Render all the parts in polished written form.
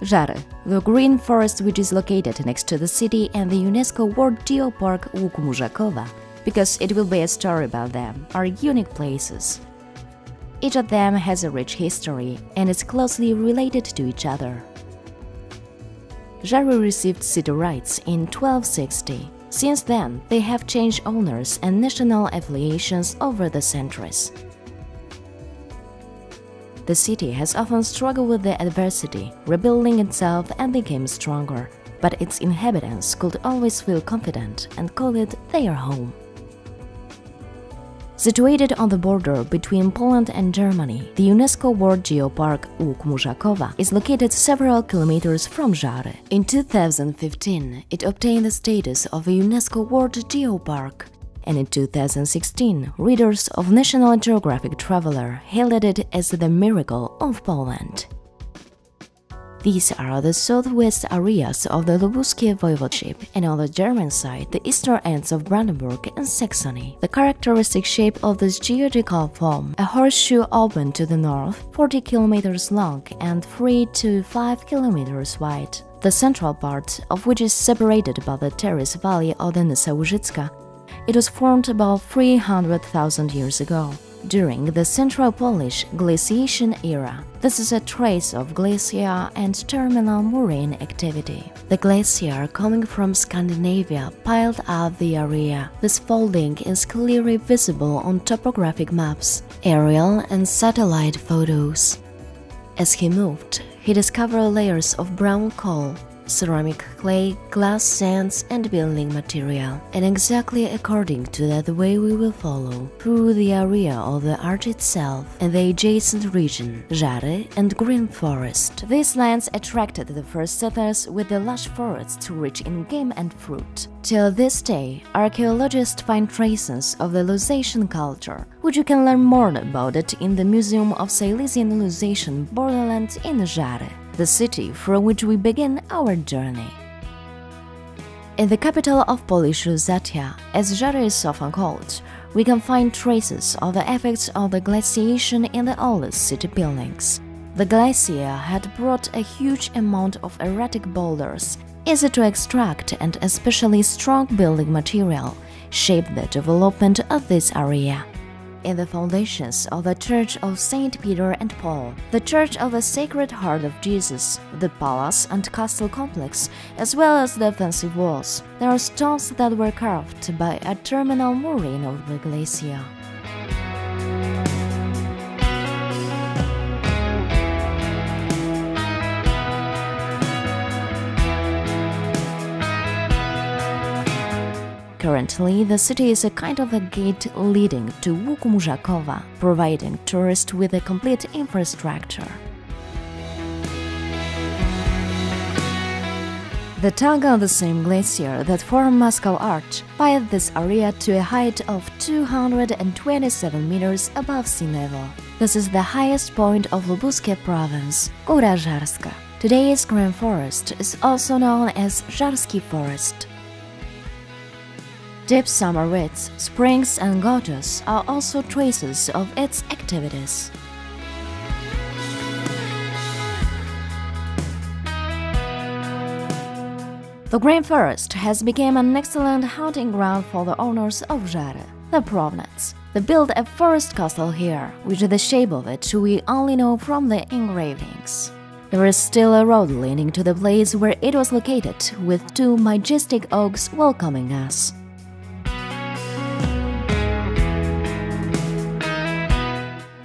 Żary, the green forest which is located next to the city, and the UNESCO World Geopark Łuk Muszakowa, because it will be a story about them, are unique places. Each of them has a rich history and is closely related to each other. Żary received city rights in 1260. Since then, they have changed owners and national affiliations over the centuries. The city has often struggled with the adversity, rebuilding itself and became stronger, but its inhabitants could always feel confident and call it their home. Situated on the border between Poland and Germany, the UNESCO World Geopark Łuk Muszakowa is located several kilometers from Żary. In 2015, it obtained the status of a UNESCO World Geopark, and in 2016, readers of National Geographic Traveler hailed it as the miracle of Poland. These are the southwest areas of the Lubuskie Voivodeship, and on the German side, the eastern ends of Brandenburg and Saxony. The characteristic shape of this geological form, a horseshoe open to the north, 40 kilometers long and 3 to 5 kilometers wide, the central part of which is separated by the terrace valley of the Nysa Łużycka. It was formed about 300,000 years ago, during the Central Polish glaciation era. This is a trace of glacial and terminal moraine activity. The glacier coming from Scandinavia piled up the area. This folding is clearly visible on topographic maps, aerial and satellite photos. As he moved, he discovered layers of brown coal, ceramic clay, glass sands and building material, and exactly according to that way we will follow through the area of the arch itself and the adjacent region, Żary and green forest. These lands attracted the first settlers with the lush forests rich in game and fruit. Till this day, archaeologists find traces of the Lusatian culture, which you can learn more about it in the Museum of Silesian Lusatian Borderland in Żary, the city from which we begin our journey. In the capital of Polish Lusatia, as Żary is often called, we can find traces of the effects of the glaciation in the oldest city buildings. The glacier had brought a huge amount of erratic boulders, easy to extract and especially strong building material, shaped the development of this area. In the foundations of the Church of St. Peter and Paul, the Church of the Sacred Heart of Jesus, the palace and castle complex, as well as the defensive walls, there are stones that were carved by a terminal moraine of the glacier. Currently, the city is a kind of a gate leading to Łuk Muszakowa, providing tourists with a complete infrastructure. The tongue of the same glacier that formed Muskau Arch piled this area to a height of 227 meters above sea level. This is the highest point of Lubuskie province, Góra Żarska. Today's green forest is also known as Żarski Forest. Deep summer woods, springs and gorges are also traces of its activities. The green forest has become an excellent hunting ground for the owners of Żary, the Provenets. They built a forest castle here, which the shape of it we only know from the engravings. There is still a road leading to the place where it was located, with two majestic oaks welcoming us.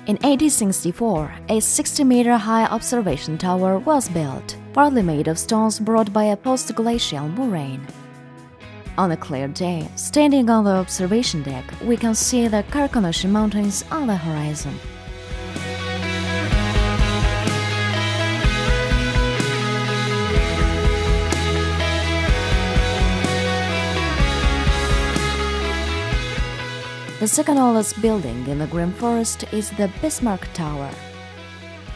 In 1864, a 60-meter-high observation tower was built, partly made of stones brought by a post-glacial moraine. On a clear day, standing on the observation deck, we can see the Karkonosze Mountains on the horizon. The second oldest building in the Green Forest is the Bismarck Tower.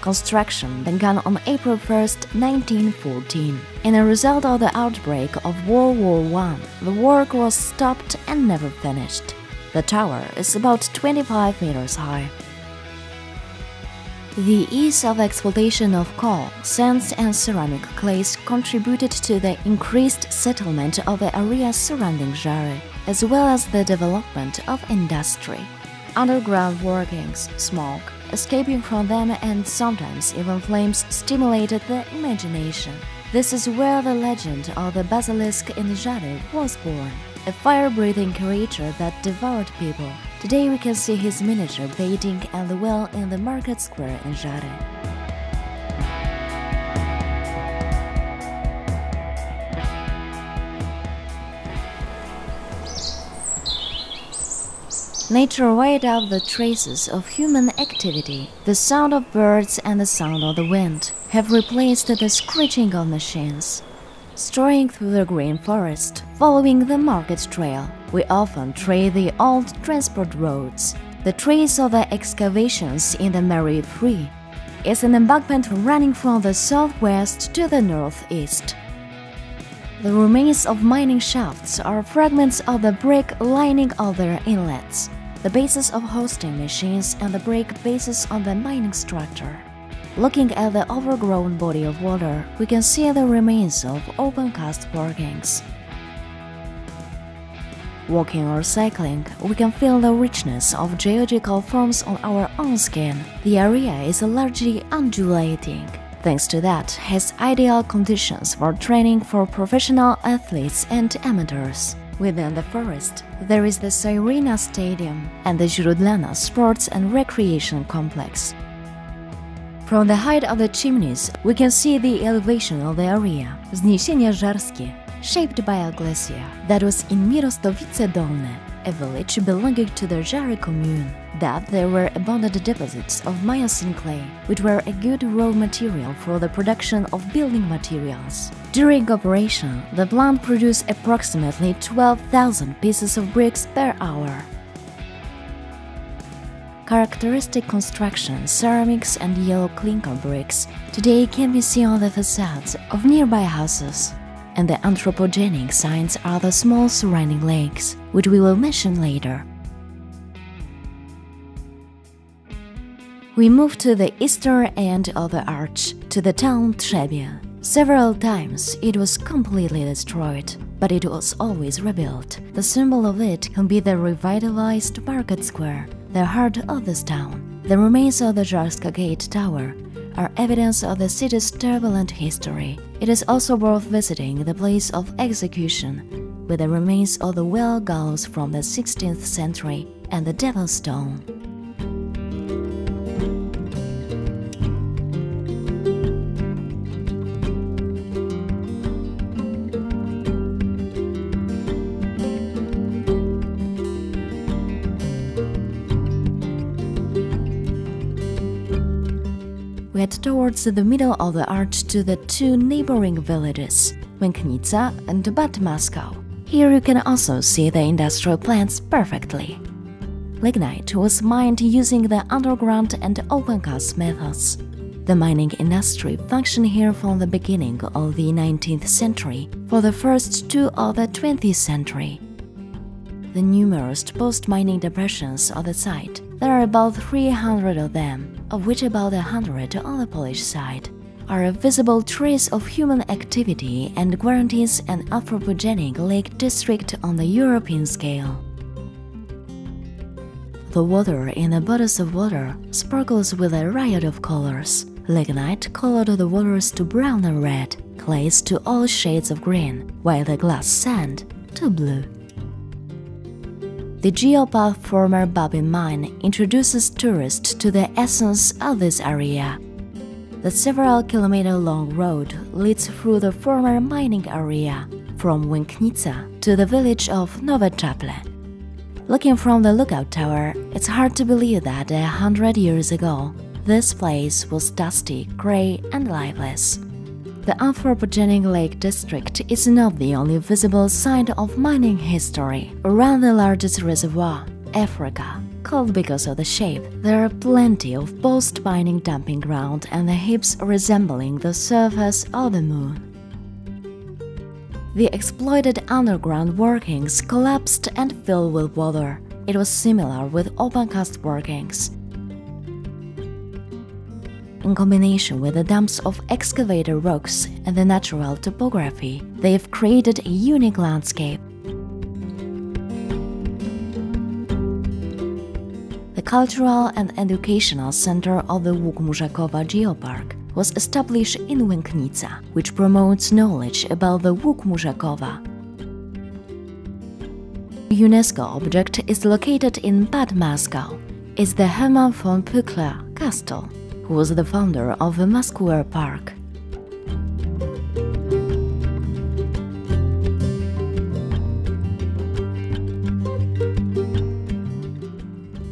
Construction began on April 1, 1914. In a result of the outbreak of World War I, the work was stopped and never finished. The tower is about 25 meters high. The ease of exploitation of coal, sands and ceramic clays contributed to the increased settlement of the areas surrounding Żary, as well as the development of industry. Underground workings, smoke, escaping from them and sometimes even flames stimulated the imagination. This is where the legend of the basilisk in Żary was born, a fire-breathing creature that devoured people. Today we can see his miniature bathing at the well in the market square in Żary. Nature wiped out the traces of human activity. The sound of birds and the sound of the wind have replaced the screeching of machines. Straying through the green forest, following the market trail, we often tread the old transport roads. The trace of the excavations in the Mary Free is an embankment running from the southwest to the northeast. The remains of mining shafts are fragments of the brick lining of their inlets, the bases of hosting machines and the brick bases on the mining structure. Looking at the overgrown body of water, we can see the remains of open-cast workings. Walking or cycling, we can feel the richness of geological forms on our own skin. The area is largely undulating. Thanks to that, has ideal conditions for training for professional athletes and amateurs. Within the forest, there is the Syrena Stadium and the Źródlana Sports and Recreation Complex. From the height of the chimneys, we can see the elevation of the area, Wzniesienie Żarskie, shaped by a glacier that was in Mirostowice Dolne, a village belonging to the Żary commune. That there were abundant deposits of Miocene clay, which were a good raw material for the production of building materials. During operation, the plant produced approximately 12,000 pieces of bricks per hour. Characteristic construction, ceramics and yellow clinker bricks today can be seen on the facades of nearby houses. And the anthropogenic signs are the small surrounding lakes, which we will mention later. We move to the eastern end of the arch, to the town Trzebie. Several times it was completely destroyed, but it was always rebuilt. The symbol of it can be the revitalized market square, the heart of this town. The remains of the Żarska Gate Tower are evidence of the city's turbulent history. It is also worth visiting the place of execution, with the remains of the well gallows from the 16th century and the Devil's Stone. We head towards the middle of the arch to the two neighboring villages, Łęknica and Bad Muskau. Here you can also see the industrial plants perfectly. Lignite was mined using the underground and open-cast methods. The mining industry functioned here from the beginning of the 19th century for the first two of the 20th century. The numerous post-mining depressions of the site, there are about 300 of them, of which about 100 on the Polish side, are a visible trace of human activity and guarantees an anthropogenic lake district on the European scale. The water in the bodies of water sparkles with a riot of colors. Lignite colored the waters to brown and red, clays to all shades of green, while the glass sand to blue. The Geopark former Babin mine introduces tourists to the essence of this area. The several-kilometer-long road leads through the former mining area, from Łęknica to the village of Nowe Czaple. Looking from the lookout tower, it's hard to believe that 100 years ago, this place was dusty, grey and lifeless. The anthropogenic lake district is not the only visible sign of mining history. Around the largest reservoir, Africa, called because of the shape, there are plenty of post-mining dumping ground and the heaps resembling the surface of the moon. The exploited underground workings collapsed and filled with water. It was similar with open-cast workings. In combination with the dumps of excavated rocks and the natural topography, they have created a unique landscape. The cultural and educational center of the Łuk-Muszakowa Geopark was established in Łęknica, which promotes knowledge about the Łuk-Muszakowa. The UNESCO object is located in Bad Muskau. It's the Hermann von Pückler Castle, who was the founder of the Muskau Park.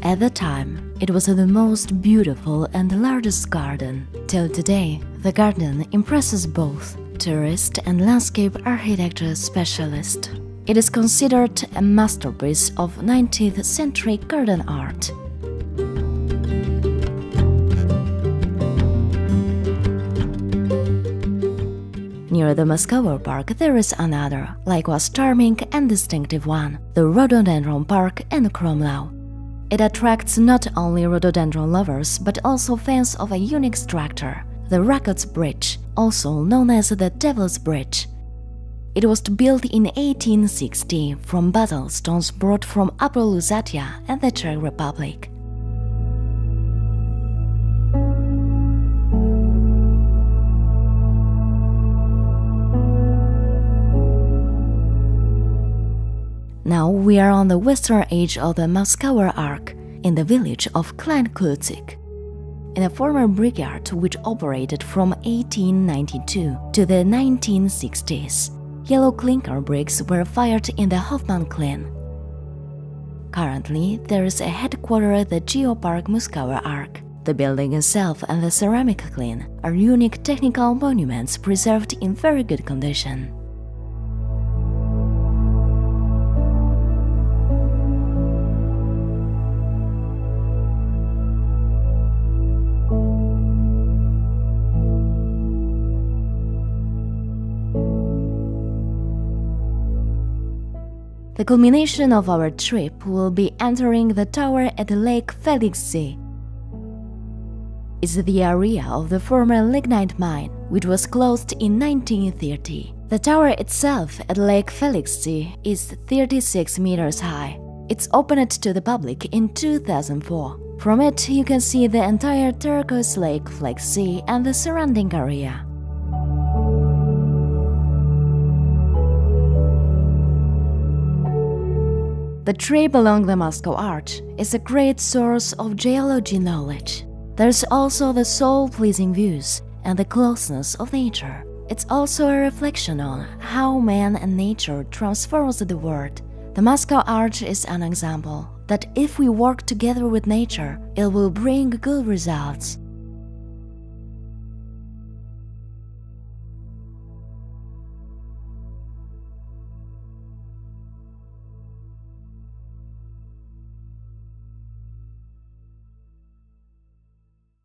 At the time, it was the most beautiful and largest garden. Till today, the garden impresses both tourist and landscape architecture specialists. It is considered a masterpiece of 19th century garden art. Near the Muskau Park there is another, likewise charming and distinctive one, the Rhododendron Park in Kromlau. It attracts not only rhododendron lovers but also fans of a unique structure, the Rakots Bridge, also known as the Devil's Bridge. It was built in 1860 from basalt stones brought from Upper Lusatia and the Czech Republic. Now we are on the western edge of the Muskauer Arc, in the village of Klein Kulzig. In a former brickyard which operated from 1892 to the 1960s, yellow clinker bricks were fired in the Hoffmann Kiln. Currently, there is a headquarters at the Geopark Muskauer Arc. The building itself and the ceramic kiln are unique technical monuments preserved in very good condition. The culmination of our trip will be entering the tower at Lake Felixsee. It's the area of the former lignite mine, which was closed in 1930. The tower itself at Lake Felixsee is 36 meters high. It's opened to the public in 2004. From it, you can see the entire turquoise Lake Felixsee and the surrounding area. The trip along the Muskau Arch is a great source of geology knowledge. There's also the soul-pleasing views and the closeness of nature. It's also a reflection on how man and nature transforms the world. The Muskau Arch is an example that if we work together with nature, it will bring good results.